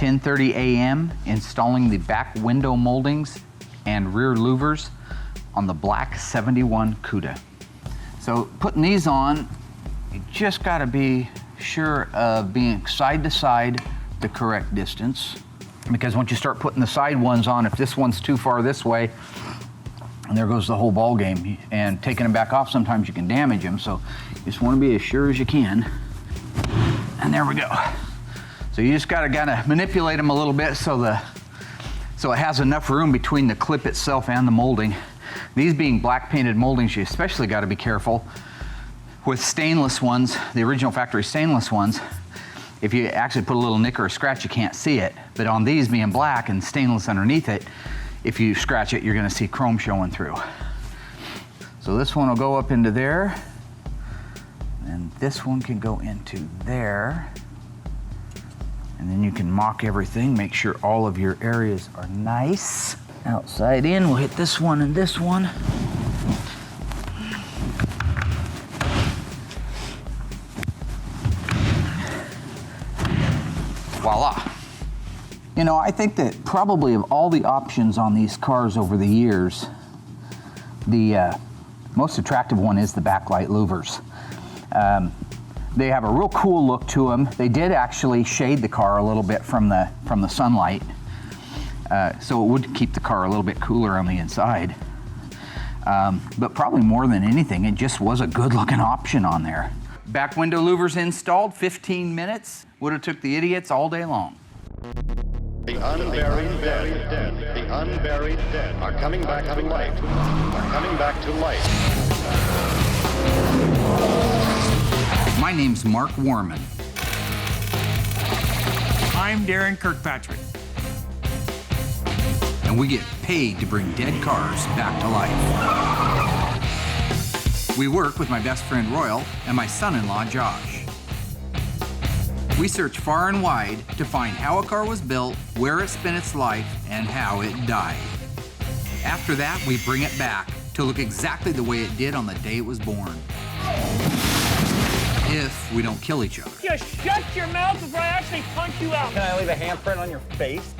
10:30 a.m. installing the back window moldings and rear louvers on the Black 71 Cuda. So putting these on, you just gotta be sure of being side to side the correct distance, because once you start putting the side ones on, if this one's too far this way, and there goes the whole ball game. And taking them back off, sometimes you can damage them, so you just wanna be as sure as you can. And there we go. So you just gotta kinda manipulate them a little bit so it has enough room between the clip itself and the molding. These being black painted moldings, you especially gotta be careful with stainless ones, the original factory stainless ones. If you actually put a little nick or a scratch, you can't see it. But on these being black and stainless underneath it, if you scratch it, you're gonna see chrome showing through. So this one will go up into there, and this one can go into there. And then you can mock everything, make sure all of your areas are nice. Outside in, we'll hit this one and this one. Voila. You know, I think that probably of all the options on these cars over the years, the most attractive one is the backlight louvers. They have a real cool look to them. They did actually shade the car a little bit from the sunlight, so it would keep the car a little bit cooler on the inside. But probably more than anything, it just was a good looking option on there. Back window louvers installed, 15 minutes. Would have took the idiots all day long. The unburied dead, the unburied dead are coming back to light, are coming back to light. My name's Mark Warman. I'm Daren Kirkpatrick. And we get paid to bring dead cars back to life. We work with my best friend Royal and my son-in-law Josh. We search far and wide to find how a car was built, where it spent its life, and how it died. After that, we bring it back to look exactly the way it did on the day it was born. If we don't kill each other. Just shut your mouth before I actually punch you out. Can I leave a handprint on your face?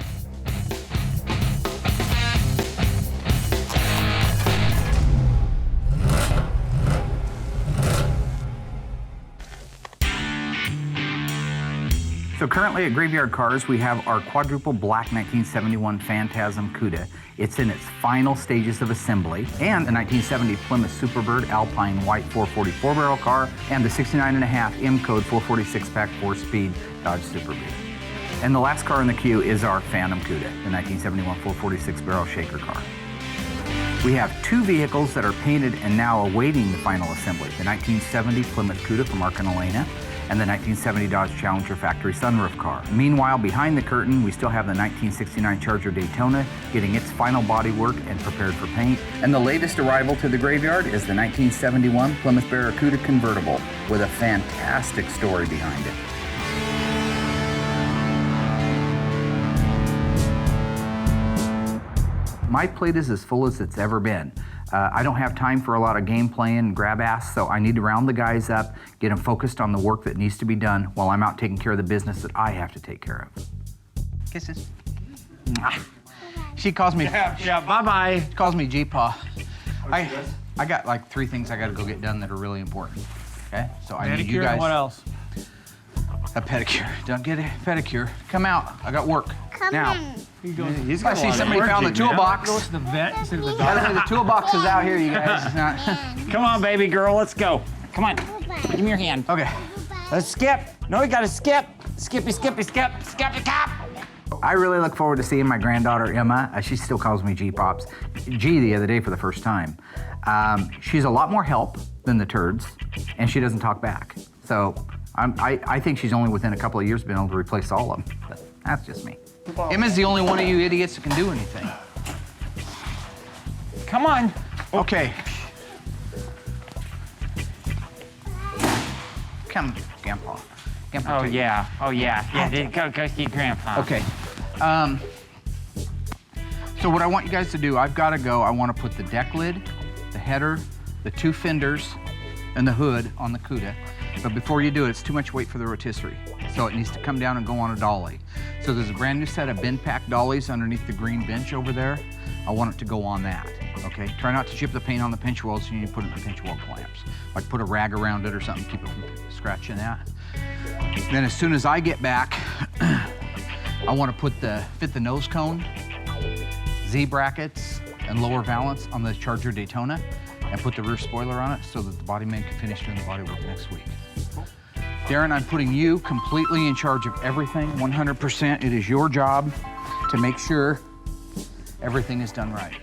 So currently at Graveyard Carz, we have our quadruple black 1971 Phantasm Cuda. It's in its final stages of assembly, and the 1970 Plymouth Superbird Alpine white 444 barrel car, and the 69.5 M-Code 446 pack 4-speed Dodge Superbeat. And the last car in the queue is our Phantom Cuda, the 1971 446 barrel shaker car. We have two vehicles that are painted and now awaiting the final assembly, the 1970 Plymouth Cuda from Arcanelena, and the 1970 Dodge Challenger factory sunroof car. Meanwhile, behind the curtain, we still have the 1969 Charger Daytona getting its final body work and prepared for paint. And the latest arrival to the graveyard is the 1971 Plymouth Barracuda convertible with a fantastic story behind it. My plate is as full as it's ever been. I don't have time for a lot of game playing and grab ass, so I need to round the guys up, get them focused on the work that needs to be done while I'm out taking care of the business that I have to take care of. Kisses. She calls me. Yeah, bye-bye. She calls me G-Paw. I got like 3 things I gotta go get done that are really important. Okay? So I need you Pedicure, guys. what else? A pedicure. Don't get a pedicure. Come out. I got work. Come now. in. He's I see somebody found the toolbox. Go to the vet instead of the Gotta doctor. say the toolbox is out here, you guys. It's not. Come on, baby girl, let's go. Come on, give me your hand. Okay. Let's skip. No, we gotta skip. Skippy, skippy, skip, skippy, cop. I really look forward to seeing my granddaughter, Emma. She still calls me G-Pops. G the other day for the first time. She's a lot more help than the turds, and she doesn't talk back. So I think she's only within a couple of years been able to replace all of them. But that's just me. Emma's the only one of you idiots that can do anything. Come on. Okay. Come, Grandpa. Grandpa, Oh take yeah, go see Grandpa. Okay. So what I want you guys to do, I've got to go. I want to put the deck lid, the header, the 2 fenders, and the hood on the Cuda. But before you do it, it's too much weight for the rotisserie. So it needs to come down and go on a dolly. So there's a brand new set of bin pack dollies underneath the green bench over there. I want it to go on that, okay? Try not to chip the paint on the pinch welds, so you need to put it in the pinch weld clamps. Like put a rag around it or something, keep it from scratching that. Then as soon as I get back, I want to fit the nose cone, Z brackets, and lower valance on the Charger Daytona, and put the rear spoiler on it so that the body man can finish doing the body work next week. Daren, I'm putting you completely in charge of everything, 100%. It is your job to make sure everything is done right.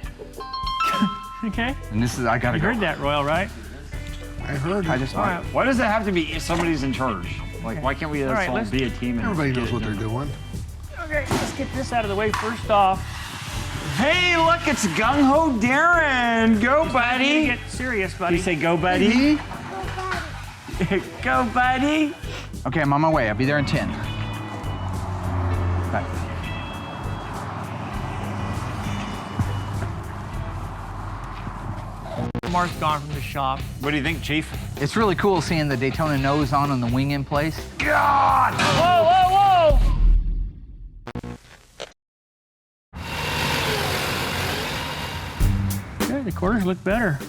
Okay. And this is, I gotta You go. heard that, Royal, right? I heard it. I just want, Why does it have to be somebody's in charge? Like, why can't we just right, all let's- be a team? And Everybody get knows it what they're done? doing. Okay, let's get this out of the way first off. Hey, look, it's Gung Ho Daren. Go, buddy. Get serious, buddy. You say go, buddy? Go, buddy. okay, I'm on my way. I'll be there in 10. Bye. Mark's gone from the shop. What do you think, Chief? It's really cool seeing the Daytona nose on and the wing in place. God! Whoa, whoa, whoa! Okay, the quarters look better.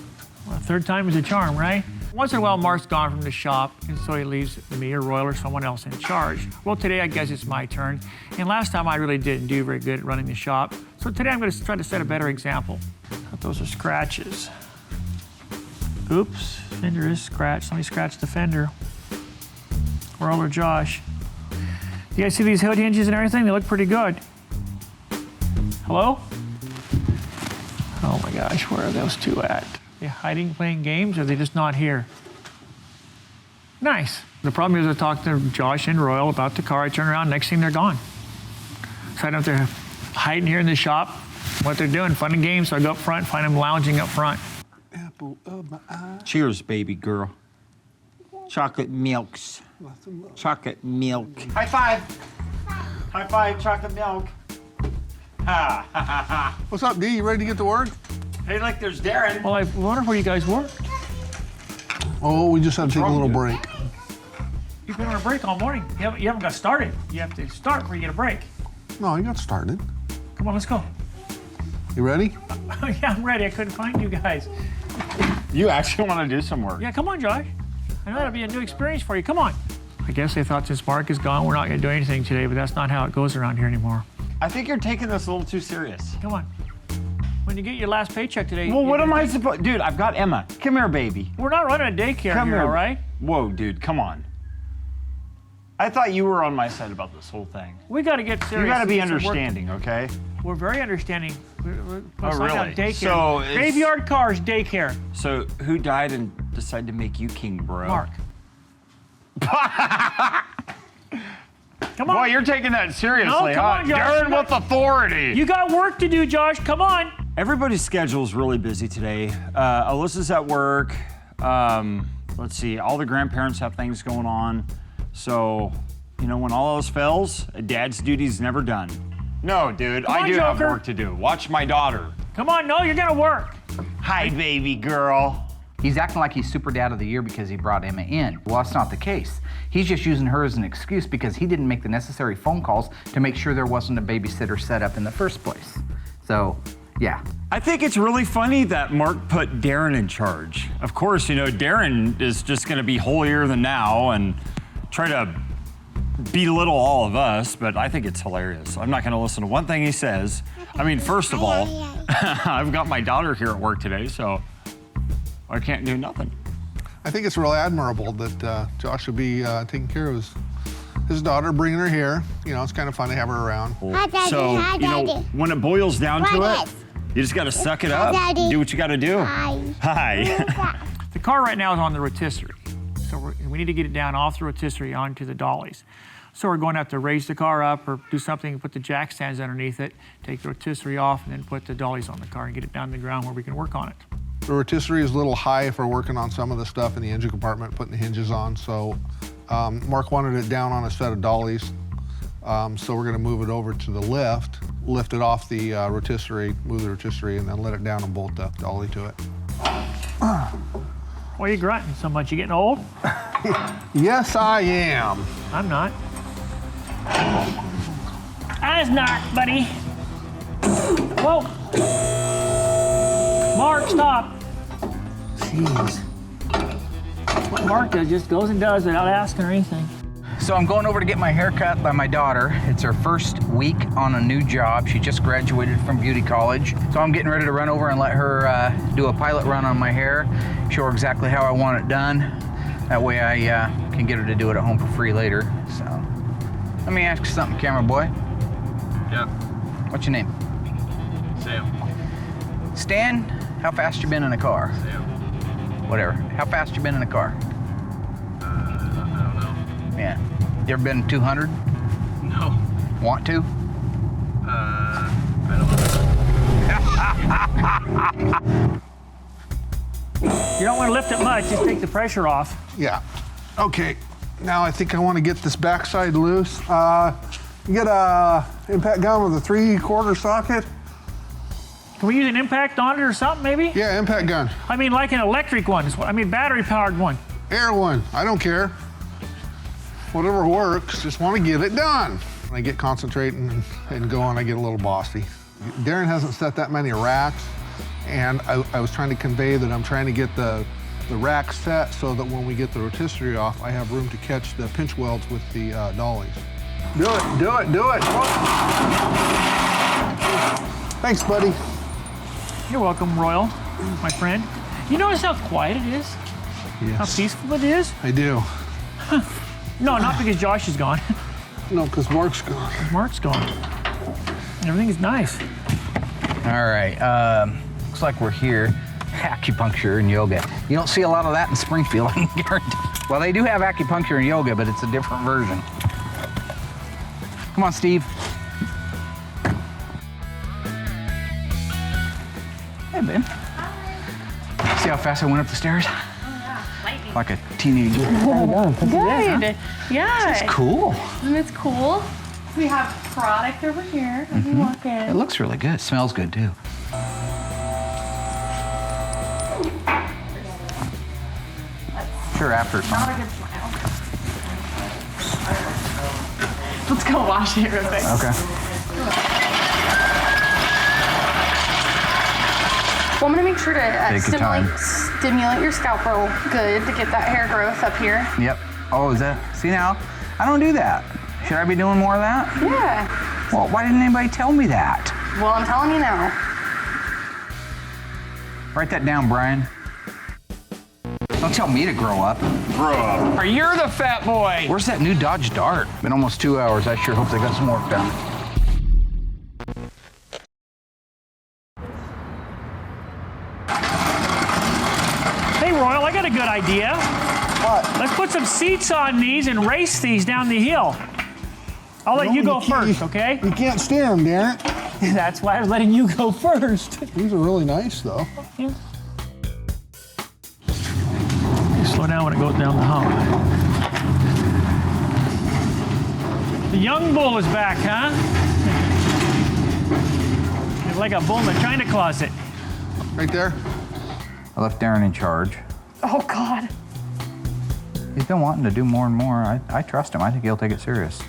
Well, third time is a charm, right? Once in a while, Mark's gone from the shop, and so he leaves me or Royal or someone else in charge. Well, today I guess it's my turn. And last time I really didn't do very good at running the shop. So today I'm going to try to set a better example. But those are scratches. Oops, fender is scratched. Let me scratch the fender. Royal or Josh. You guys see these hood hinges and everything? They look pretty good. Hello? Oh my gosh, where are those two at? They hiding playing games, or are they just not here? Nice. The problem is I talked to Josh and Royal about the car. I turn around, next thing they're gone. So I don't have to hiding here in the shop. What they're doing, fun and games, so I go up front, find them lounging up front. Apple of my eye. Cheers, baby girl. Chocolate milks. Chocolate milk. High five. High five, chocolate milk. Ha, ha, ha, ha. What's up, D? You ready to get to work? Hey, look, there's Daren. Well, I wonder where you guys work. Oh, we just had to take a little break. You've been on a break all morning. You haven't got started. You have to start before you get a break. No, I got started. Come on, let's go. You ready? Yeah, I'm ready. I couldn't find you guys. You actually want to do some work? Yeah, come on, Josh. I know that'll be a new experience for you. Come on. I guess they thought since Mark is gone, we're not going to do anything today, but that's not how it goes around here anymore. I think you're taking this a little too serious. Come on. When you get your last paycheck today. Well, what am I supposed? Dude, I've got Emma. Come here, baby. We're not running a daycare Come here, here. all right? Whoa, dude, come on. I thought you were on my side about this whole thing. We got to get serious. You got to be It's a work- understanding, okay? We're very understanding. We're Oh, signing really? out Daycare. So it's- Graveyard Cars daycare. So who died and decided to make you king, bro? Mark. Come on. Boy, you're taking that seriously, No, come huh? on, Josh. Darren with authority. You got work to do, Josh. Come on. Everybody's schedule is really busy today. Alyssa's at work. Let's see, all the grandparents have things going on. So, you know, when all else fails, a dad's duty's never done. No, dude, Come on, I do have Joker. work to do. Watch my daughter. Come on. No, you're going to work. Hi, baby girl. He's acting like he's Super Dad of the Year because he brought Emma in. Well, that's not the case. He's just using her as an excuse because he didn't make the necessary phone calls to make sure there wasn't a babysitter set up in the first place. So, yeah. I think it's really funny that Mark put Daren in charge. Of course, you know, Daren is just gonna be holier than thou and try to belittle all of us, but I think it's hilarious. I'm not gonna listen to one thing he says. I mean, first of all, I've got my daughter here at work today, so I can't do nothing. I think it's really admirable that Josh would be taking care of his daughter, bringing her here. You know, it's kind of fun to have her around. Hi, Daddy. So, Hi, you know, Daddy. when it boils down to What it, is? you just gotta suck it Hi, up, Daddy. do what you gotta do. Hi. Hi. The car right now is on the rotisserie. So we need to get it down off the rotisserie onto the dollies. So we're going to have to raise the car up or do something, put the jack stands underneath it, take the rotisserie off, and then put the dollies on the car and get it down to the ground where we can work on it. The rotisserie is a little high if we're working on some of the stuff in the engine compartment, putting the hinges on. So Mark wanted it down on a set of dollies. So we're gonna move it over to the lift it off the rotisserie, move the rotisserie, and then let it down and bolt the dolly to it. Why are you grunting so much? You getting old? Yes, I am. I'm not. That's not, buddy. Whoa. Mark, stop. Jeez. What Mark does just goes and does without asking or anything. So I'm going over to get my hair cut by my daughter. It's her first week on a new job. She just graduated from beauty college. So I'm getting ready to run over and let her do a pilot run on my hair, show her exactly how I want it done. That way I can get her to do it at home for free later. So let me ask you something, camera boy. Yeah. What's your name? Sam. Stan, how fast you been in a car? Sam. Whatever. How fast you been in a car? I don't know. Yeah. You ever been 200? No. Want to? I don't You don't want to lift it much, just take the pressure off. Yeah. Okay. Now I think I want to get this backside loose. You get a impact gun with a 3/4 socket. Can we use an impact on it or something, maybe? Yeah, impact gun. I mean, like an electric one. I mean, battery-powered one. Air one. I don't care. Whatever works. Just want to get it done. When I get concentrating and going, I get a little bossy. Daren hasn't set that many racks, and I was trying to convey that I'm trying to get the rack set so that when we get the rotisserie off, I have room to catch the pinch welds with the dollies. Do it, do it, do it. Thanks, buddy. You're welcome, Royal, my friend. You notice how quiet it is? Yes. How peaceful it is? I do. No, not because Josh is gone. No, because Mark's gone. Mark's gone. Everything is nice. All right. Looks like we're here. Acupuncture and yoga. You don't see a lot of that in Springfield, I can guarantee. Well, they do have acupuncture and yoga, but it's a different version. Come on, Steve. Hey, Ben. See how fast I went up the stairs? Oh, yeah. Lightning. Like a teenager. Good. Yeah. It's cool. And it's cool. We have product over here as we walk in. It looks really good. It smells good, too. Sure, after Not some. a good smile. Let's go wash it real quick. Okay. Well, I'm gonna make sure to Take your time. stimulate your scalp real good to get that hair growth up here. Yep. Oh, is that? See now? I don't do that. Should I be doing more of that? Yeah. Well, why didn't anybody tell me that? Well, I'm telling you now. Write that down, Brian. Don't tell me to grow up. Grow up. Or you're the fat boy. Where's that new Dodge Dart? Been almost 2 hours. I sure hope they got some work done. Hey, Royal, I got a good idea. What? Let's put some seats on these and race these down the hill. I'll let you go first, okay? You can't steer them, Daren. That's why I was letting you go first. These are really nice, though. Yeah. You slow down when it goes down the hump. The young bull is back, huh? He's like a bull in the china closet. Right there. I left Daren in charge. Oh, God. He's been wanting to do more and more. I trust him. I think he'll take it serious.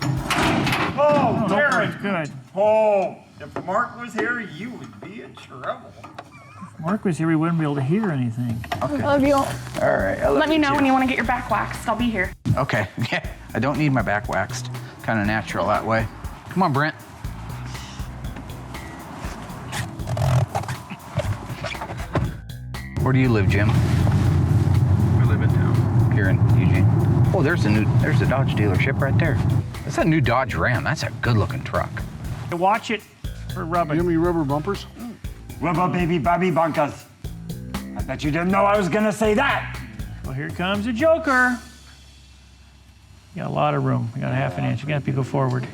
Oh, Darren, Daren. good. Oh, if Mark was here, you would be in trouble. If Mark was here, we wouldn't be able to hear anything. Okay. Love you. All right. I love Let me you know too. when you want to get your back waxed. I'll be here. Okay. Yeah. I don't need my back waxed. Kind of natural that way. Come on, Brent. Where do you live, Jim? I live in town. Here in Eugene. Oh, there's a Dodge dealership right there. That's a new Dodge Ram. That's a good-looking truck. Watch it for rubbing. Give me rubber bumpers. Rubber baby Bobby Bunkas. I bet you didn't know I was gonna say that. Well, here comes the Joker. You got a lot of room. You got a half an inch. You got to go forward.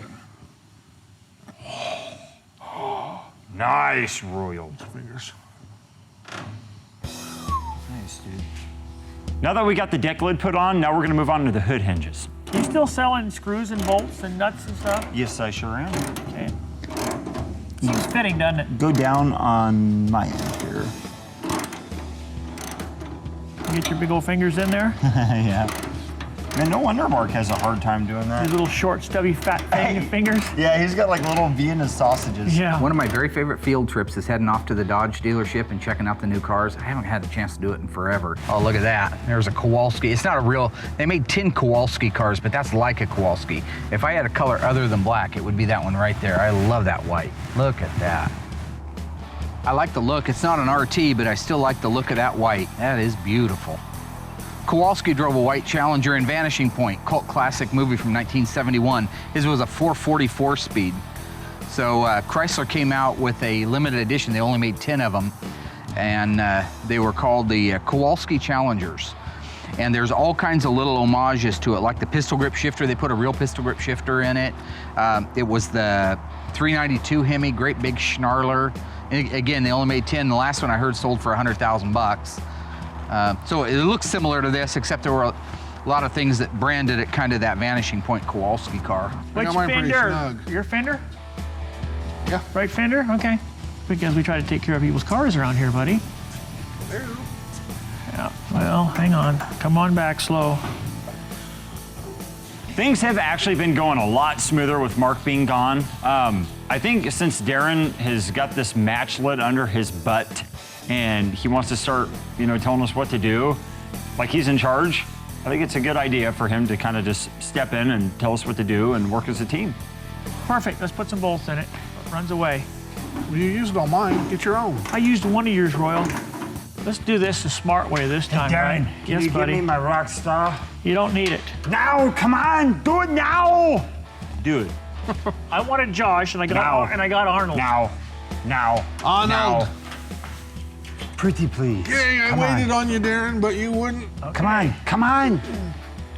Nice, Royal. Fingers. Nice, dude. Now that we got the deck lid put on, now we're gonna move on to the hood hinges. You still selling screws and bolts and nuts and stuff? Yes, I sure am. Okay. Seems fitting, doesn't it? Go down on my end here. You get your big old fingers in there. Yeah. Man, no wonder Mark has a hard time doing that. His little short, stubby, fat fingers. Yeah, he's got like little Vienna sausages. Yeah. One of my very favorite field trips is heading off to the Dodge dealership and checking out the new cars. I haven't had a chance to do it in forever. Oh, look at that. There's a Kowalski. It's not a real, they made 10 Kowalski cars, but that's like a Kowalski. If I had a color other than black, it would be that one right there. I love that white. Look at that. I like the look. It's not an RT, but I still like the look of that white. That is beautiful. Kowalski drove a white Challenger in Vanishing Point, cult classic movie from 1971. His was a 444 speed. So Chrysler came out with a limited edition. They only made 10 of them, and they were called the Kowalski Challengers. And there's all kinds of little homages to it, like the pistol grip shifter. They put a real pistol grip shifter in it. It was the 392 Hemi, great big Schnarler. And again, they only made 10. The last one I heard sold for $100,000. So it looks similar to this, except there were a lot of things that branded it kind of that Vanishing Point Kowalski car. Which got mine pretty fender? snug. Your fender? Yeah. Right fender? Okay. Because we try to take care of people's cars around here, buddy. Yeah. Well, hang on. Come on back slow. Things have actually been going a lot smoother with Mark being gone. I think since Daren has got this match lit under his butt and he wants to start, telling us what to do, like he's in charge, I think it's a good idea for him to kind of just step in and tell us what to do and work as a team. Perfect. Let's put some bolts in it. It runs away. Well, you used all mine. Get your own. I used one of yours, Royal. Let's do this the smart way this time, right? Yes, buddy. my rock star? You don't need it. Now, come on, do it now. Do it. I wanted Josh, and I got Now. Arnold. Now. Arnold. Now. Pretty please. Yeah, I waited on you, Darren, but you wouldn't. Okay. Come on.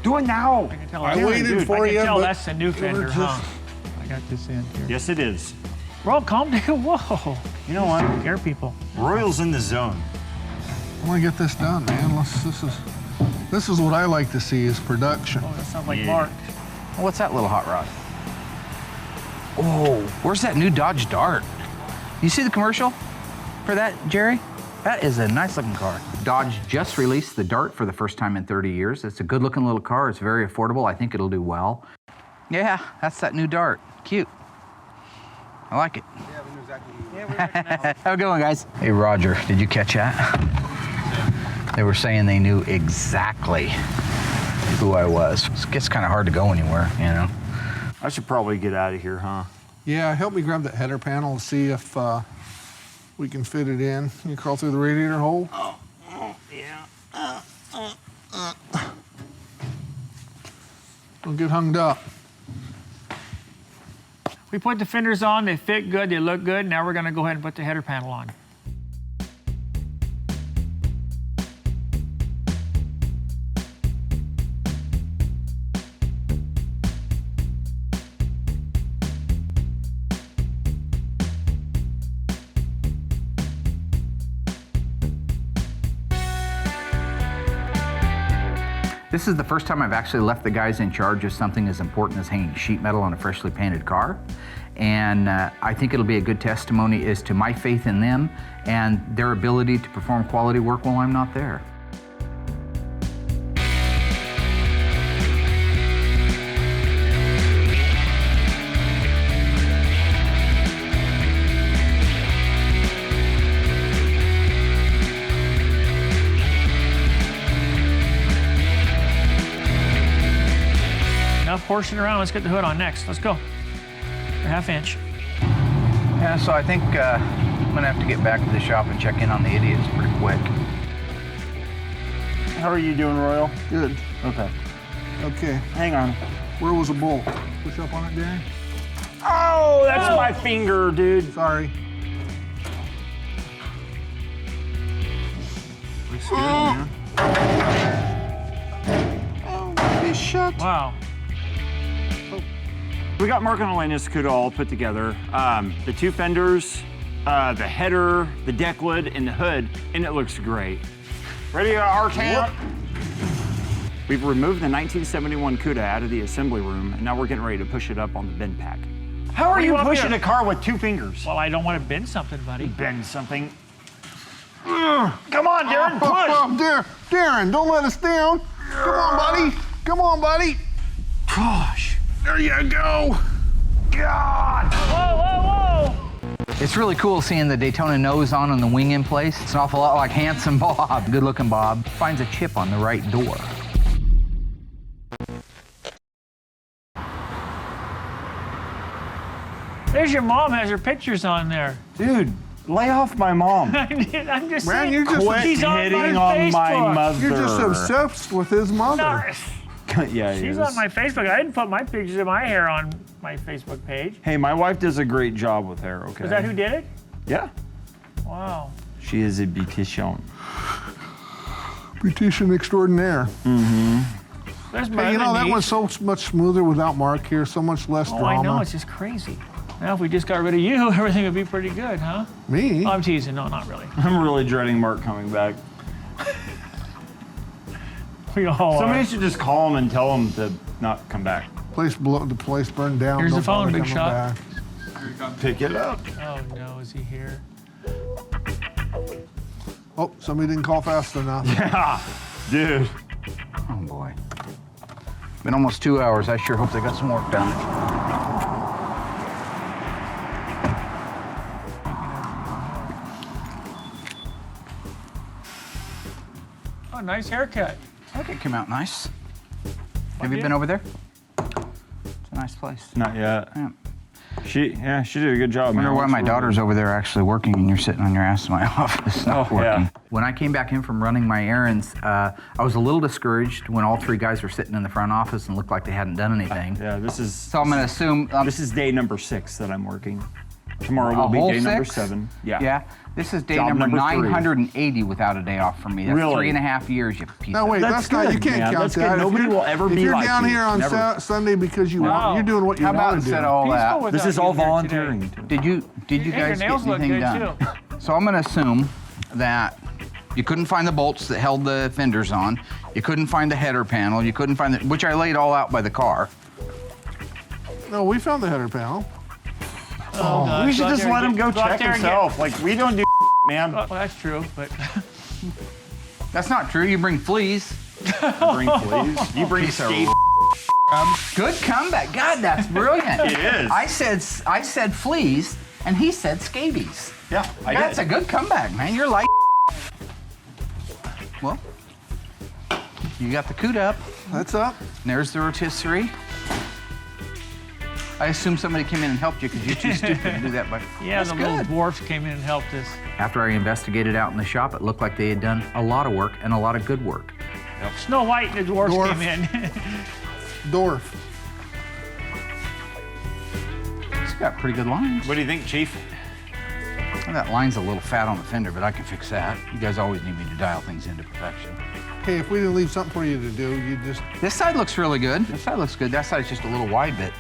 Do it now. I can tell, I waited for I can you, tell but that's the new you fender, were huh? I got this in here. Yes, it is. Royal, calm down. Whoa. You know what? Scare people. Royal's in the zone. I want to get this done, man. This is what I like to see is production. Oh, that sounds like Yeah. Mark. What's that little hot rod? Oh, where's that new Dodge Dart? You see the commercial for that, Jerry? That is a nice looking car. Dodge just released the Dart for the first time in 30 years. It's a good looking little car. It's very affordable. I think it'll do well. Yeah, that's that new Dart. Cute. I like it. Yeah, we knew exactly. Have a good one, guys. Hey, Roger, did you catch that? They were saying they knew exactly who I was. It gets kind of hard to go anywhere, I should probably get out of here, huh? Yeah, help me grab that header panel and see if we can fit it in. You crawl through the radiator hole. Yeah. Don't get hung up. We put the fenders on, they fit good, they look good. Now we're gonna go ahead and put the header panel on. This is the first time I've actually left the guys in charge of something as important as hanging sheet metal on a freshly painted car. And I think it'll be a good testimony as to my faith in them and their ability to perform quality work while I'm not there. Enough horsing around, let's get the hood on next. Let's go. A ½ inch. Yeah, so I think I'm gonna have to get back to the shop and check in on the idiots pretty quick. How are you doing, Royal? Good. Okay. Okay. Hang on. Where was the bolt? Push up on it, Darren. Oh, that's my finger, dude. Sorry. Be shut. Wow. We got Mark and Elena's Cuda all put together. The two fenders, the header, the deck lid, and the hood, and it looks great. Ready to our camp? We've removed the 1971 Cuda out of the assembly room, and now we're getting ready to push it up on the bend pack. How are do you you want me pushing to- a car with two fingers? Well, I don't want to bend something, buddy. Bend something. Come on, Daren, push! Darren, don't let us down. Come on, buddy. Come on, buddy. Gosh. There you go. God. Whoa, whoa, whoa! It's really cool seeing the Daytona nose on and the wing in place. It's an awful lot like Handsome Bob. Good looking Bob finds a chip on the right door. There's your mom, has her pictures on there. Dude, lay off my mom. I'm just Man, saying. you're just Quit She's on hitting my on my Facebook. mother. You're just obsessed with his mother. No, Yeah, he she's is. on my Facebook. I didn't put my pictures of my hair on my Facebook page. Hey, my wife does a great job with hair, okay? Is that who did it? Yeah. Wow. She is a beautician. Beautician extraordinaire. There's my Hey, you know, other that niece. one's so much smoother without Mark here, so much less Oh, drama. I know, it's just crazy. Now, if we just got rid of you, everything would be pretty good, huh? Me? Oh, I'm teasing. No, not really. I'm really dreading Mark coming back. We all Somebody are. should just call him and tell him to not come back. The place burned down. Here's Don't the phone, bother big coming shot. back. Pick it up. Oh, no, is he here? Oh, somebody didn't call fast enough. Yeah, dude. Oh boy. Been almost 2 hours. I sure hope they got some work done. Oh, nice haircut. Okay, came out nice. Have you did? been over there? It's a nice place. Not yet. Yeah. She did a good job. I wonder man. why Looks my really daughter's good. over there actually working and you're sitting on your ass in my office not Oh, working. yeah. When I came back in from running my errands, I was a little discouraged when all three guys were sitting in the front office and looked like they hadn't done anything. Yeah, this is So I'm gonna assume this is day number 6 that I'm working. Tomorrow will a be whole day number 6? 7. Yeah. Yeah. This is day Job number number 3. 980 without a day off from me. That's Really? 3.5 years, you piece No, of wait, That's that's not. You good, can't man. count That's that. good. If Nobody you're- will ever if be you're like down you. here on Never. Sunday because you No. want, you're doing what you How about want to do. instead of all Peaceful that? without This is all you here volunteering. today. Did you Hey, your guys get nails look anything good, done? too. So I'm gonna assume that you couldn't find the bolts that held the fenders on. You couldn't find the header panel. You couldn't find which I laid all out by the car. No, we found the header panel. Oh, God. We should out just there let and him go get- out check there and get- himself. Like, we don't do man. Well, that's true, but That's not true. You bring fleas. Bring fleas. You bring Piece of skate. Good comeback. God, that's brilliant. It is. I said fleas, and he said scabies. Yeah, I That's did. a good comeback, man. You're like. Well, you got the Cuda up. That's up. And there's the rotisserie. I assume somebody came in and helped you because you're too stupid to do that. But yeah, that's the good. little dwarfs came in and helped us. After I investigated out in the shop, it looked like they had done a lot of work and a lot of good work. Snow White and the dwarfs Dwarf. came in. Dwarf. It's got pretty good lines. What do you think, Chief? Well, that line's a little fat on the fender, but I can fix that. You guys always need me to dial things into perfection. Hey, if we didn't leave something for you to do, you just. This side looks really good. This side looks good. That side's just a little wide bit.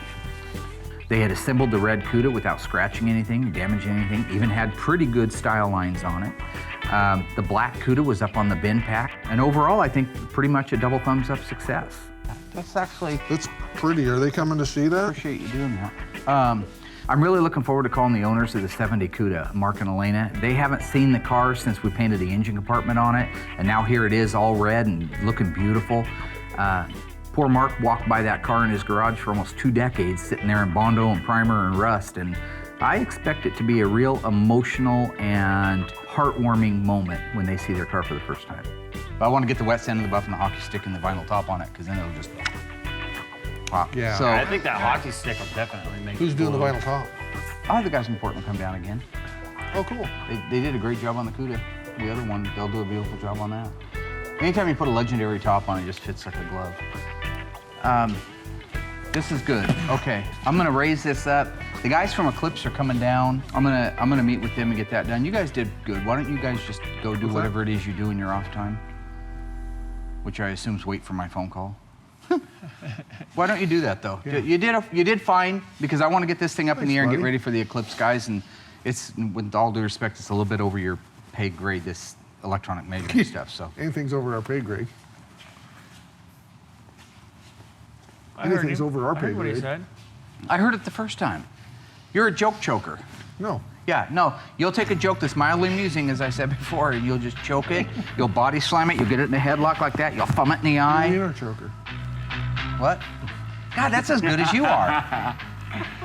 They had assembled the red Cuda without scratching anything, damaging anything, even had pretty good style lines on it. The black Cuda was up on the bin pack, and overall, I think pretty much a double thumbs up success. That's actually, That's pretty. Are they coming to see that? appreciate you doing that. I'm really looking forward to calling the owners of the 70 Cuda, Mark and Elena. They haven't seen the car since we painted the engine compartment on it, and now here it is all red and looking beautiful. Poor Mark walked by that car in his garage for almost 2 decades, sitting there in Bondo and primer and rust, and I expect it to be a real emotional and heartwarming moment when they see their car for the first time. But I want to get the wet sand of the buff and the hockey stick and the vinyl top on it, because then it'll just pop. Yeah. So I think that hockey stick will definitely make Who's it doing the glow. vinyl top? I'll have the guys in Portland come down again. Oh, cool. They did a great job on the Cuda. The other one, they'll do a beautiful job on that. Anytime you put a legendary top on, it just fits like a glove. This is good. Okay, I'm gonna raise this up. The guys from Eclipse are coming down. I'm gonna meet with them and get that done. You guys did good. Why don't you guys just go do whatever it is you do in your off time? Which I assume is wait for my phone call. Why don't you do that though? Yeah. You did fine, because I want to get this thing up in the air and get buddy. ready for the Eclipse guys. And it's, with all due respect, it's a little bit over your pay grade, this electronic measuring stuff. So Anything's over our pay grade. I heard Anything's him. over our I heard pay what he grade. said. I heard it the first time. You're a joke choker. No. Yeah, no, you'll take a joke that's mildly amusing, as I said before, and you'll just choke it. You'll body slam it. You'll get it in a headlock like that. You'll thumb it in the You eye. mean our choker. What? God, that's as good as you are.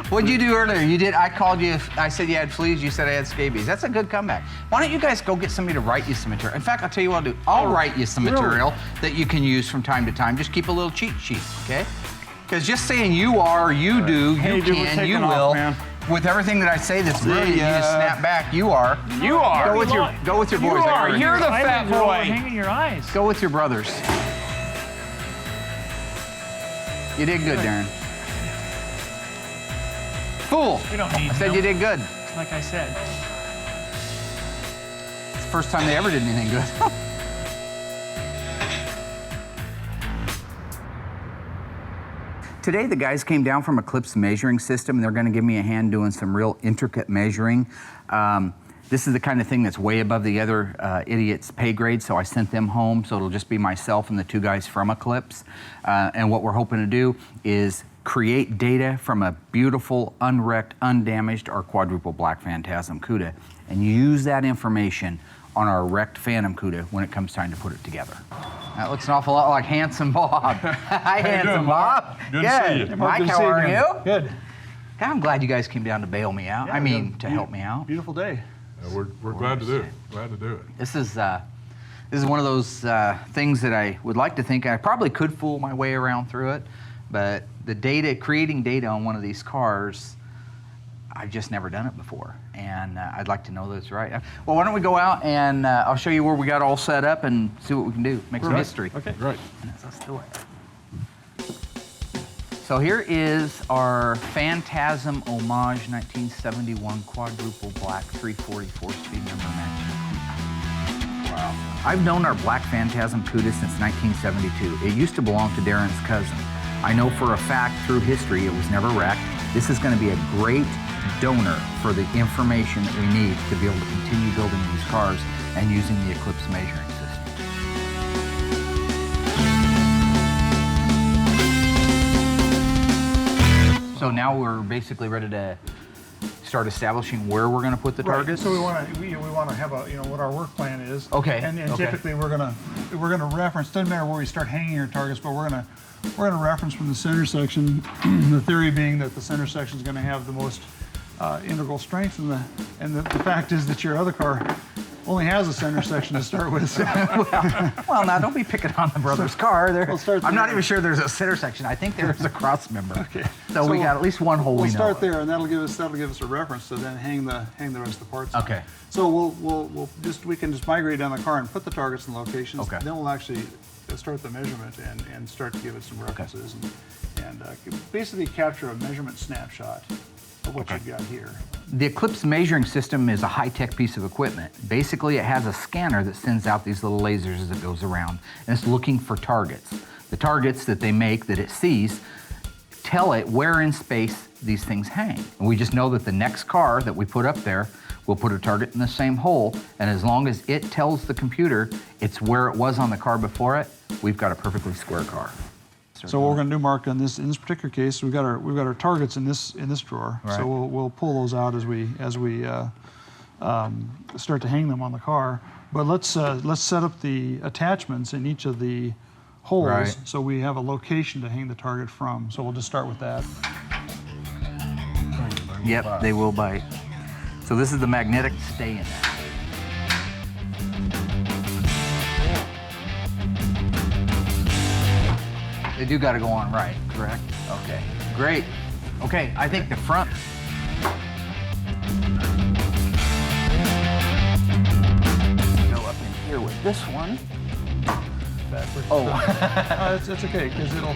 What'd you do earlier? You did. I called you. I said you had fleas. You said I had scabies. That's a good comeback. Why don't you guys go get somebody to write you some material? In fact, I'll tell you what I'll do. I'll write you some material that you can use from time to time. Just keep a little cheat sheet, okay? Because just saying you are, you do, Hey, you dude, we're can, taking you off, will. man. With everything that I say that's brilliant, you just snap back. You are. You are. Go with your boys. You are. You're the fat boy. Hanging your eyes. Go with your brothers. You did good, Daren. Fool. We don't need I said milk. you did good. Like I said. It's the first time they ever did anything good. Today, the guys came down from Eclipse measuring system, and they're going to give me a hand doing some real intricate measuring. This is the kind of thing that's way above the other idiots' pay grade, so I sent them home, so it'll just be myself and the two guys from Eclipse. And what we're hoping to do is create data from a beautiful, unwrecked, undamaged, or quadruple black Phantasm Cuda, and use that information on our wrecked Phantom Cuda when it comes time to put it together. That looks an awful lot like Handsome Bob. Hi, Handsome Bob. Good to see you. Good. Mike, how are you? Good. God, I'm glad you guys came down to bail me out. To help me out. Beautiful day. We're glad to do it. Glad to do it. This is one of those things that I would like to think I probably could fool my way around through it, but creating data on one of these cars, I've just never done it before, and I'd like to know that it's right. Well, why don't we go out and I'll show you where we got all set up and see what we can do, make some history. Okay. Right. Let's do it. So here is our Phantasm Homage 1971 quadruple black 340 4-speed number matching. Wow. I've known our black Phantasm Cuda since 1972. It used to belong to Daren's cousin. I know for a fact through history it was never wrecked. This is going to be a great donor for the information that we need to be able to continue building these cars and using the Eclipse measuring system. So now we're basically ready to start establishing where we're going to put the targets. So we want to have what our work plan is. Okay. And okay. typically we're gonna reference. Doesn't matter where we start hanging our targets, but we're gonna reference from the center section. The theory being that the center section is going to have the most integral strength, and the fact is that your other car only has a center section to start with. So. well, now don't be picking on the brother's car. I'm not there. even sure there's a center section. I think there's a cross member. Okay. So we got at least one hole. We'll we know start of. there, and that'll give us a reference to then hang the rest of the parts. Okay. On. So we can just migrate down the car and put the targets and locations. Okay. Then we'll actually start the measurement and start to give it some references and basically capture a measurement snapshot of what you've got here. The Eclipse measuring system is a high-tech piece of equipment. Basically, it has a scanner that sends out these little lasers as it goes around, and it's looking for targets. The targets that they make, that it sees, tell it where in space these things hang. And we just know that the next car that we put up there, we'll put a target in the same hole, and as long as it tells the computer it's where it was on the car before it, we've got a perfectly square car. So what we're going to do, Mark, in this particular case, we've got our targets in this drawer. Right. So we'll pull those out as we start to hang them on the car. But let's set up the attachments in each of the holes, right, so we have a location to hang the target from. So we'll just start with that. Yep, they will bite. So this is the magnetic stay in there. They do got to go on right, correct? Okay, great. Okay, I think the front. Go up in here with this one. Backwards. Oh. It's okay, because it'll.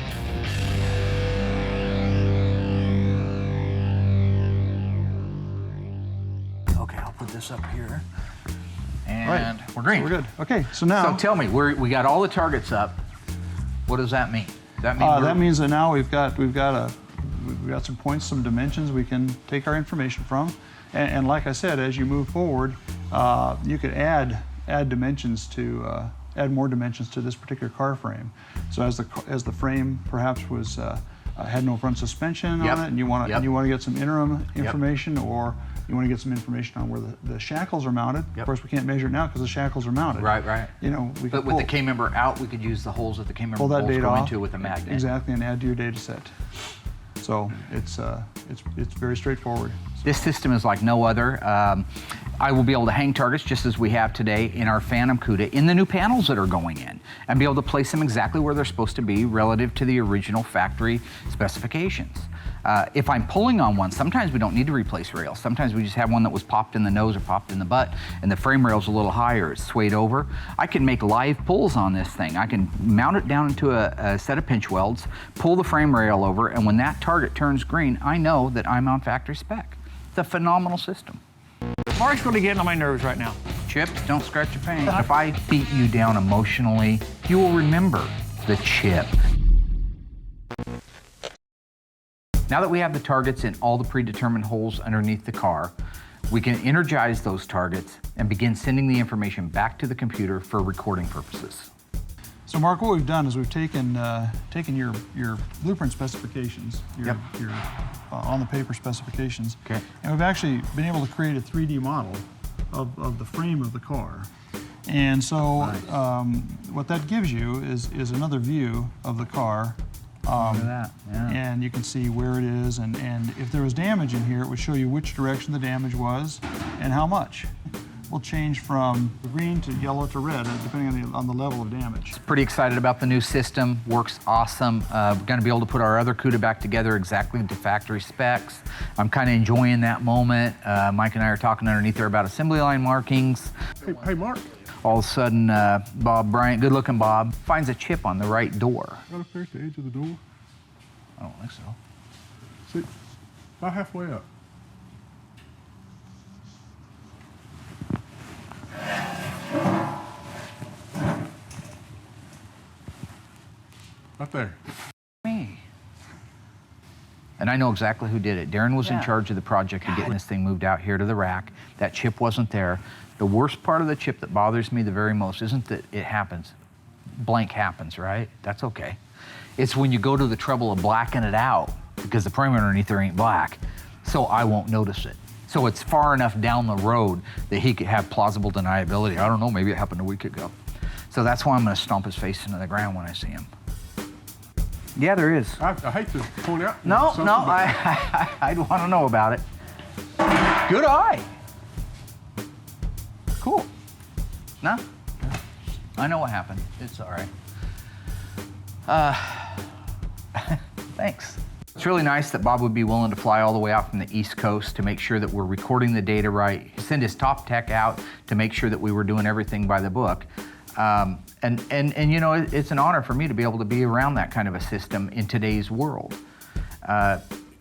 Okay, I'll put this up here. And we're green. So we're good. Okay, so now. So tell me, we got all the targets up. What does that mean? Does that mean That means that now we've got some points, some dimensions we can take our information from, and like I said, as you move forward, you could add dimensions to add more dimensions to this particular car frame. So as the frame perhaps had no front suspension on it, and you want to get some interim information, or You want to get some information on where the shackles are mounted. Yep. Of course, we can't measure it now because the shackles are mounted. Right. You know, we But can with the K-member out, we could use the holes that the K-member pull that bolts data go off into with a magnet. Exactly, and add to your data set. So it's very straightforward. This system is like no other. I will be able to hang targets just as we have today in our Phantom Cuda in the new panels that are going in and be able to place them exactly where they're supposed to be relative to the original factory specifications. If I'm pulling on one, sometimes we don't need to replace rails. Sometimes we just have one that was popped in the nose or popped in the butt and the frame rail's a little higher, it's swayed over. I can make live pulls on this thing. I can mount it down into a set of pinch welds, pull the frame rail over, and when that target turns green, I know that I'm on factory spec. It's a phenomenal system. Mark's really getting on my nerves right now. Chips, don't scratch your paint. If I beat you down emotionally, you will remember the chip. Now that we have the targets in all the predetermined holes underneath the car, we can energize those targets and begin sending the information back to the computer for recording purposes. So Mark, what we've done is we've taken your blueprint specifications, your on the paper specifications, Okay. and we've actually been able to create a 3D model of the frame of the car. And so what that gives you is another view of the car. Look at that, yeah. And you can see where it is, and if there was damage in here, it would show you which direction the damage was and how much. Will change from green to yellow to red, depending on the level of damage. Pretty excited about the new system, works awesome. We're gonna be able to put our other Cuda back together exactly to factory specs. I'm kind of enjoying that moment. Mike and I are talking underneath there about assembly line markings. Hey, Mark. All of a sudden, Bob Bryant, good looking Bob, finds a chip on the right door. Right up there at the edge of the door. I don't think so. See, about halfway up. Right there. Me. And I know exactly who did it. Daren was in charge of the project of getting this thing moved out here to the rack. That chip wasn't there. The worst part of the chip that bothers me the very most isn't that it happens. Blank happens, right? That's okay. It's when you go to the trouble of blacking it out because the frame underneath there ain't black, so I won't notice it. So it's far enough down the road that he could have plausible deniability. I don't know, maybe it happened a week ago. So that's why I'm gonna stomp his face into the ground when I see him. Yeah, there is. I hate to point out. No, something, no, but I'd want to know about it. Good eye. Cool. No? I know what happened. It's all right. Thanks. It's really nice that Bob would be willing to fly all the way out from the East Coast to make sure that we're recording the data right, send his top tech out to make sure that we were doing everything by the book. And you know, it's an honor for me to be able to be around that kind of a system in today's world.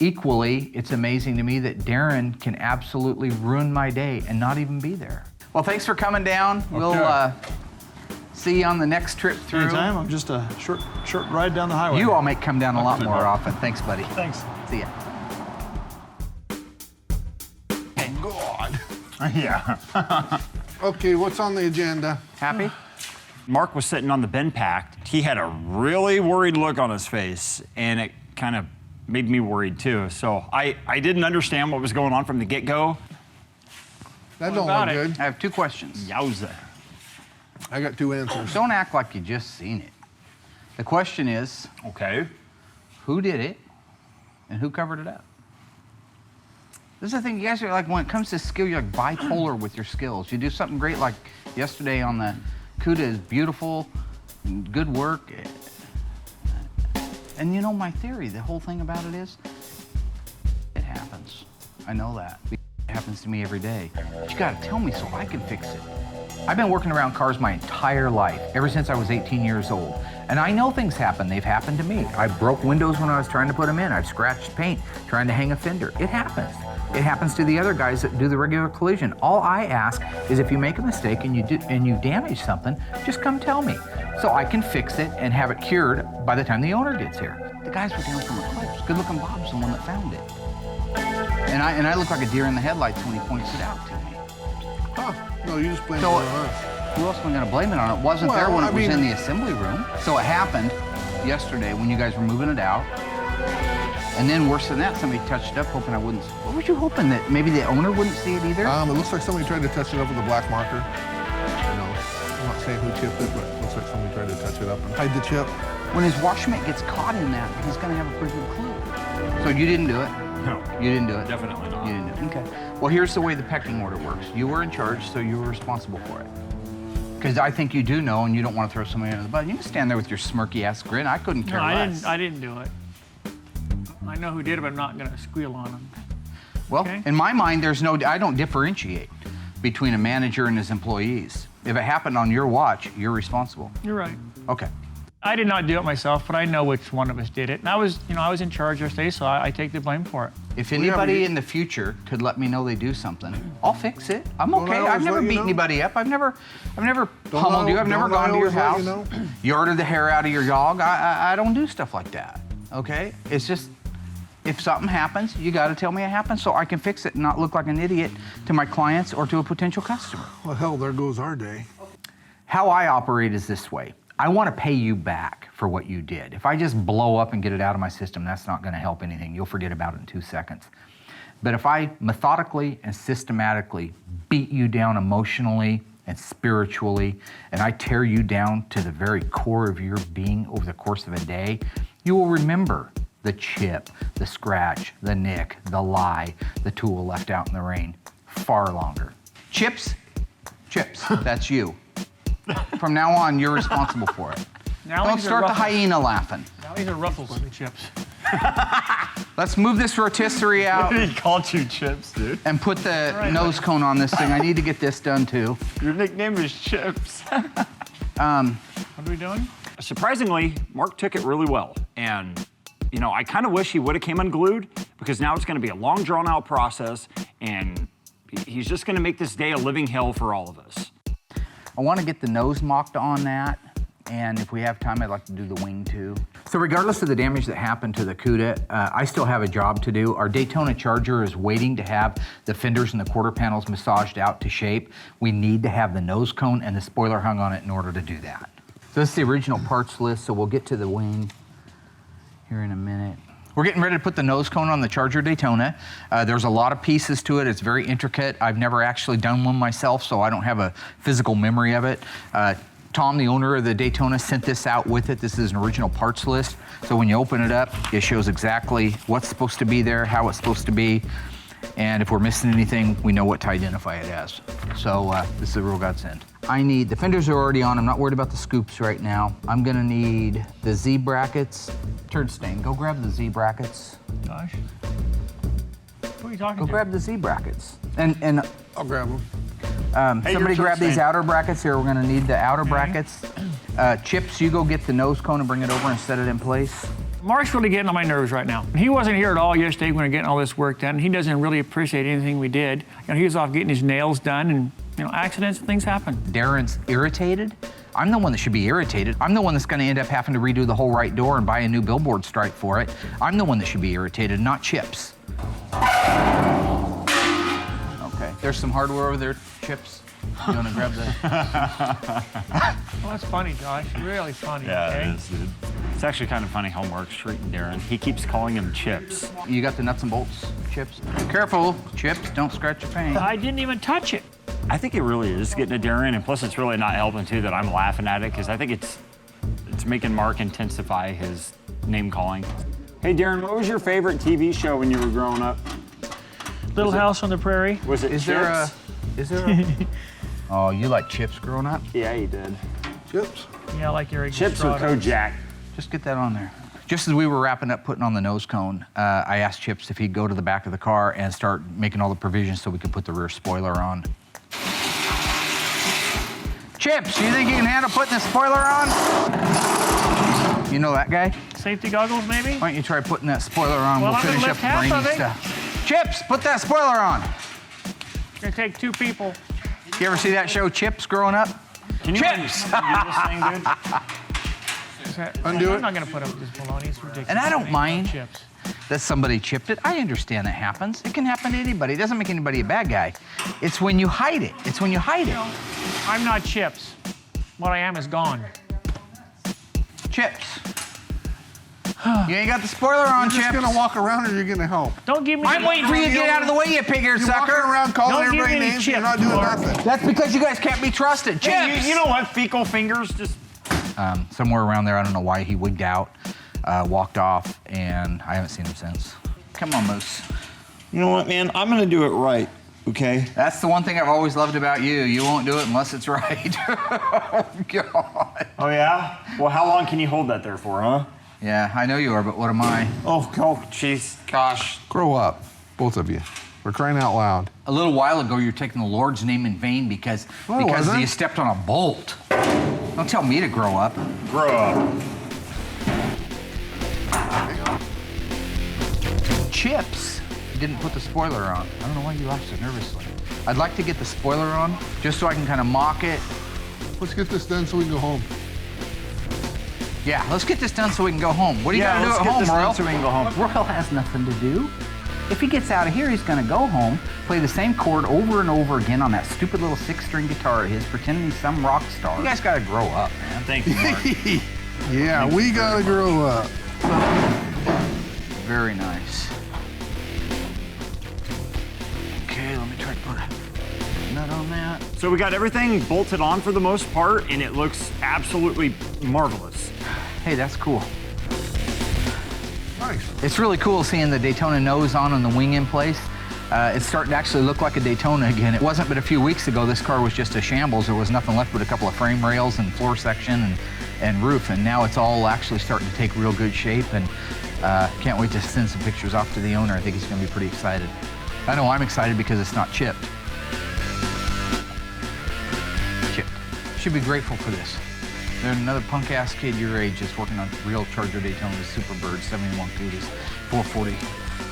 Equally, it's amazing to me that Daren can absolutely ruin my day and not even be there. Well, thanks for coming down. Okay. We'll see you on the next trip through. Anytime, I'm just a short ride down the highway. You all may come down a lot more often. Thanks, buddy. Thanks. See ya. God. Yeah. Okay, what's on the agenda? Happy? Mark was sitting on the bin pack. He had a really worried look on his face, and it kind of made me worried too. So I didn't understand what was going on from the get-go. That don't about look it? good. I have two questions. Yowza. I got two answers. Don't act like you just seen it. The question is, Okay. who did it and who covered it up? This is the thing, you guys are like, when it comes to skill, you're like bipolar with your skills. You do something great like yesterday on the Cuda is beautiful, good work. And you know my theory, the whole thing about it is, it happens. I know that. It happens to me every day. But you gotta tell me so I can fix it. I've been working around cars my entire life, ever since I was 18 years old. And I know things happen, they've happened to me. I broke windows when I was trying to put them in. I've scratched paint trying to hang a fender. It happens. It happens to the other guys that do the regular collision. All I ask is if you make a mistake and you damage something, just come tell me so I can fix it and have it cured by the time the owner gets here. The guys were down from Eclipse. Good looking Bob's the one that found it. And I look like a deer in the headlights when he points it out to me. Huh. No, you just blame So it on us. who else am I gonna blame it on? It wasn't there Well, when I it was mean- in the assembly room. So it happened yesterday when you guys were moving it out. And then worse than that, somebody touched it up hoping I wouldn't. What was you hoping, that maybe the owner wouldn't see it either? It looks like somebody tried to touch it up with a black marker. You know, I'm not saying who chipped it, but it looks like somebody tried to touch it up and hide the chip. When his washmate gets caught in that, he's gonna have a pretty good clue. So you didn't do it? No. You didn't do it? Definitely not. You didn't do it, okay. Well, here's the way the pecking order works. You were in charge, so you were responsible for it. Because I think you do know, and you don't want to throw somebody under the bus. You can stand there with your smirky ass grin. I couldn't care No, less. I didn't do it. I know who did it, but I'm not gonna squeal on him. Well, Okay. in my mind, I don't differentiate between a manager and his employees. If it happened on your watch, you're responsible. You're right. Okay. I did not do it myself, but I know which one of us did it. And I was in charge yesterday, so I take the blame for it. If anybody in the future could let me know they do something, I'll fix it. I'm Don't okay. I I've always never let you beat know? anybody up. I've never pummeled you. I've never don't I gone to your always let house. you know? Yarded the hair out of your dog. I don't do stuff like that. Okay? It's just, if something happens, you got to tell me it happened so I can fix it and not look like an idiot to my clients or to a potential customer. Well, hell, there goes our day. How I operate is this way. I want to pay you back for what you did. If I just blow up and get it out of my system, that's not going to help anything. You'll forget about it in 2 seconds. But if I methodically and systematically beat you down emotionally and spiritually, and I tear you down to the very core of your being over the course of a day, you will remember the chip, the scratch, the nick, the lie, the tool left out in the rain far longer. Chips, that's you. From now on, you're responsible for it. Now Don't these are start the ruffles. hyena laughing. Now these are ruffles on the chips. Let's move this rotisserie out He called you Chips, dude. and put the right, nose cone on this thing. I need to get this done too. Your nickname is Chips. What are we doing? Surprisingly, Mark took it really well. And, you know, I kind of wish he would have came unglued, because now it's going to be a long, drawn-out process, and he's just going to make this day a living hell for all of us. I want to get the nose mocked on that, and if we have time, I'd like to do the wing too. So regardless of the damage that happened to the Cuda, I still have a job to do. Our Daytona Charger is waiting to have the fenders and the quarter panels massaged out to shape. We need to have the nose cone and the spoiler hung on it in order to do that. So this is the original parts list, so we'll get to the wing here in a minute. We're getting ready to put the nose cone on the Charger Daytona. There's a lot of pieces to it. It's very intricate. I've never actually done one myself, so I don't have a physical memory of it. Tom, the owner of the Daytona, sent this out with it. This is an original parts list. So when you open it up, it shows exactly what's supposed to be there, how it's supposed to be. And if we're missing anything, we know what to identify it as. So this is a real godsend. The fenders are already on. I'm not worried about the scoops right now. I'm gonna need the Z brackets. Turd stain, go grab the Z brackets. Josh? Who are you talking Go to? grab the Z brackets. And I'll grab them. somebody you're grab turd these stain. outer brackets here. We're gonna need the outer brackets. Chips, you go get the nose cone and bring it over and set it in place. Mark's really getting on my nerves right now. He wasn't here at all yesterday when we were getting all this work done. He doesn't really appreciate anything we did. You know, he was off getting his nails done, and accidents and things happen. Daren's irritated. I'm the one that should be irritated. I'm the one that's gonna end up having to redo the whole right door and buy a new billboard stripe for it. I'm the one that should be irritated, not Chips. Okay, there's some hardware over there, Chips. You wanna grab the... Well, that's funny, Josh. Really funny, Yeah, okay? it is, dude. It's actually kind of funny how Mark's treating Daren. He keeps calling him Chips. You got the nuts and bolts, Chips? Careful, Chips, don't scratch your paint. I didn't even touch it. I think it really is getting to Daren, and plus it's really not helping too that I'm laughing at it, because I think it's making Mark intensify his name calling. Hey Daren, what was your favorite TV show when you were growing up? Little House on the Prairie. Was it Is Chips? there a... Oh, you like Chips growing up? Yeah, he did. Chips. Yeah, like Eric Chips or Estrada. Kojak? Just get that on there. Just as we were wrapping up putting on the nose cone, I asked Chips if he'd go to the back of the car and start making all the provisions so we could put the rear spoiler on. Chips, you think you can handle putting the spoiler on? You know that guy? Safety goggles, maybe? Why don't you try putting that spoiler on? Well, We'll I'm gonna finish up lift the half brainy of it. stuff. Chips, put that spoiler on. It's gonna take 2 people. You ever see that show Chips growing up? Can you Chips! undo this thing, dude? Undo I'm it. not gonna put up with this baloney. It's ridiculous. And I don't Ain't no mind. Chips. That somebody chipped it. I understand that happens. It can happen to anybody. It doesn't make anybody a bad guy. It's when you hide it. It's when you hide it. I'm not Chips. What I am is gone. Chips. You ain't got the spoiler on, You're just Chips. gonna walk around or you're gonna help? Don't give me. I'm waiting for you to get out of the way, you pig-eared You're walking sucker. around calling Don't give everybody me any names and you're chips, not doing Mark. nothing. That's because you guys can't be trusted. Chips. Hey, you know what? Fecal fingers just. Somewhere around there, I don't know why he wigged out, walked off, and I haven't seen him since. Come on, Moose. You know what, man? I'm gonna do it right, okay? That's the one thing I've always loved about you. You won't do it unless it's right. Oh, God. Oh, yeah? Well, how long can you hold that there for, huh? Yeah, I know you are, but what am I? Oh, jeez, gosh. Grow up, both of you. We're crying out loud. A little while ago, you were taking the Lord's name in vain because wasn't. you stepped on a bolt. Don't tell me to grow up. Grow up. Chips. You didn't put the spoiler on. I don't know why you laughed so nervously. I'd like to get the spoiler on just so I can kind of mock it. Let's get this done so we can go home. Yeah, let's get this done so we can go home. What do you Yeah, gotta do let's at get home, this done Royal? so we can go home. Royal has nothing to do. If he gets out of here, he's gonna go home, play the same chord over and over again on that stupid little 6-string guitar of his, pretending he's some rock star. You guys gotta grow up, man. Thank you, Mark. Yeah, we gotta grow up. Very nice. Okay, let me try to put a nut on that. So we got everything bolted on for the most part, and it looks absolutely marvelous. Hey, that's cool. Nice. It's really cool seeing the Daytona nose on and the wing in place. It's starting to actually look like a Daytona again. It wasn't but a few weeks ago this car was just a shambles. There was nothing left but a couple of frame rails and floor section and roof, and now it's all actually starting to take real good shape, and can't wait to send some pictures off to the owner. I think he's gonna be pretty excited. I know I'm excited because it's not chipped. Chipped. Should be grateful for this. There's another punk-ass kid your age that's working on real Charger Daytonas, Superbirds, 71 Cudas, 440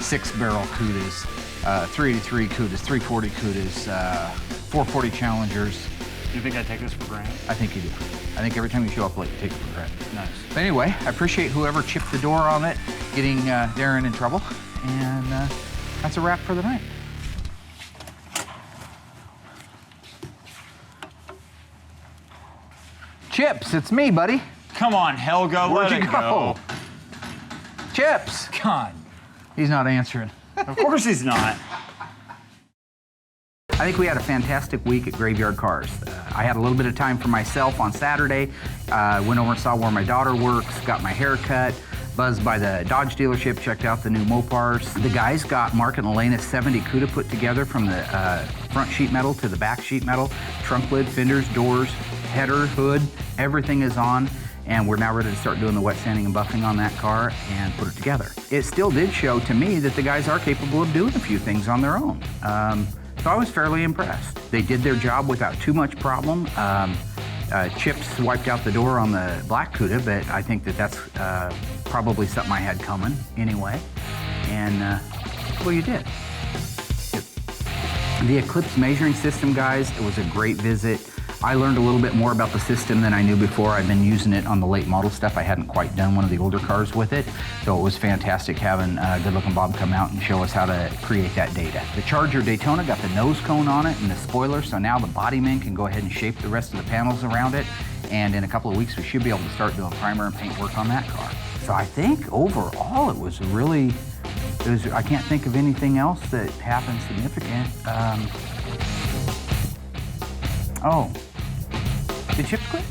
6-barrel Cudas, 383 Cudas, 340 Cudas, 440 Challengers. You think I take this for granted? I think you do. I think every time you show up late, you take it for granted. Nice. But anyway, I appreciate whoever chipped the door on it, getting Daren in trouble, and that's a wrap for the night. Chips, it's me, buddy. Come on, Helga, Where'd let you it go? go. Chips. God. He's not answering. Of course he's not. I think we had a fantastic week at Graveyard Carz. I had a little bit of time for myself on Saturday. Went over and saw where my daughter works, got my hair cut, buzzed by the Dodge dealership, checked out the new Mopars. The guys got Mark and Elena's 70 Cuda put together from the front sheet metal to the back sheet metal, trunk lid, fenders, doors, header, hood, everything is on. And we're now ready to start doing the wet sanding and buffing on that car and put it together. It still did show to me that the guys are capable of doing a few things on their own. So I was fairly impressed. They did their job without too much problem. Chips wiped out the door on the Black Cuda, but I think that that's probably something I had coming anyway. And, well, you did. The Eclipse measuring system, guys, it was a great visit. I learned a little bit more about the system than I knew before. I've been using it on the late model stuff. I hadn't quite done one of the older cars with it, so it was fantastic having Good Looking Bob come out and show us how to create that data. The Charger Daytona got the nose cone on it and the spoiler, so now the body man can go ahead and shape the rest of the panels around it, and in a couple of weeks we should be able to start doing primer and paint work on that car. So I think overall it was really, I can't think of anything else that happened significant. Oh. Did Chips quit?